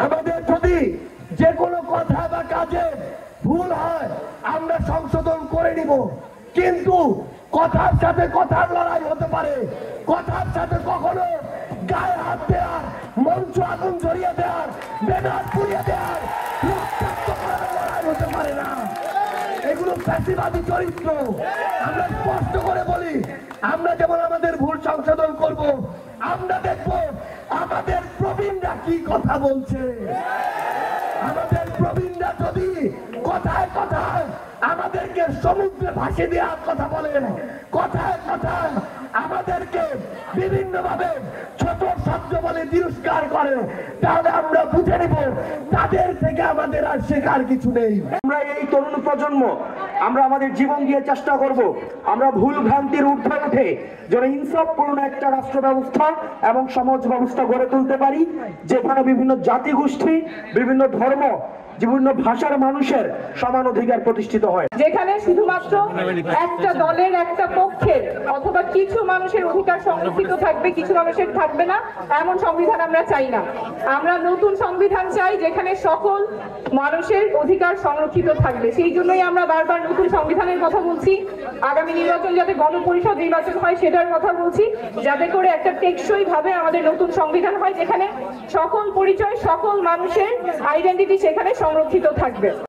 আমাদের যদি যে কোনো কথা বা কাজে ভুল হয় আমরা সংশোধন করে নিব, কিন্তু কথার সাথে কথার লড়াই হতে পারে, কথার সাথে কখনো গায়ে হাত দেওয়ার, মঞ্চ আগুন জড়িয়ে দেওয়ার, ব্যানার পুড়িয়ে দেওয়ার, রক্তাক্ত করার লড়াই হতে পারে না। এগুলো ফ্যাসিবাদী চরিত্র। আমরা স্পষ্ট করে বলি, আমরা যেমন আমাদের ভুল সংশোধন করব, আমরা দেখব আমাদের প্রবীণরা কি কথা বলছে। আমাদের প্রবীণরা যদি কথায় কথায় আমাদেরকে সমুদ্রে ভাসিয়ে দেওয়ার কথা বলেন, কথায় কথায় আমাদেরকে বিভিন্ন ভাবে ছোট শব্দ বলে তিরস্কার করে, তাহলে আমরা বুঝে নেব তাদের থেকে আমাদের আর শেখার কিছু নেই। আমরা এই তরুণ প্রজন্ম আমরা আমাদের জীবন দিয়ে চেষ্টা করব আমরা ভুল ভ্রান্তির ঊর্ধ্বে উঠে যেন ইনসাফপূর্ণ একটা রাষ্ট্র ব্যবস্থা এবং সমাজ ব্যবস্থা গড়ে তুলতে পারি, যেখানে বিভিন্ন জাতিগোষ্ঠী, বিভিন্ন ধর্ম, বিভিন্ন ভাষার মানুষের সমান অধিকার প্রতিষ্ঠিত হয়, যেখানে শুধুমাত্র একটা দলের একটা পক্ষের অথবা কিছু মানুষের অধিকার সংরক্ষিত থাকবে, কিছু মানুষের থাকবে না, এমন সংবিধান আমরা চাই না। আমরা নতুন সংবিধান চাই যেখানে সকল মানুষের অধিকার সংরক্ষিত থাকবে। সেই জন্যই আমরা বারবার নতুন সংবিধানের কথা বলছি। আগামী নির্বাচন যাতে গণপরিষদ নির্বাচন হয় সেটার কথা বলছি, যাতে করে একটা টেকসই ভাবে আমাদের নতুন সংবিধান হয়, যেখানে সকল পরিচয়, সকল মানুষের আইডেন্টিটি সেখানে সংরক্ষিত থাকবে।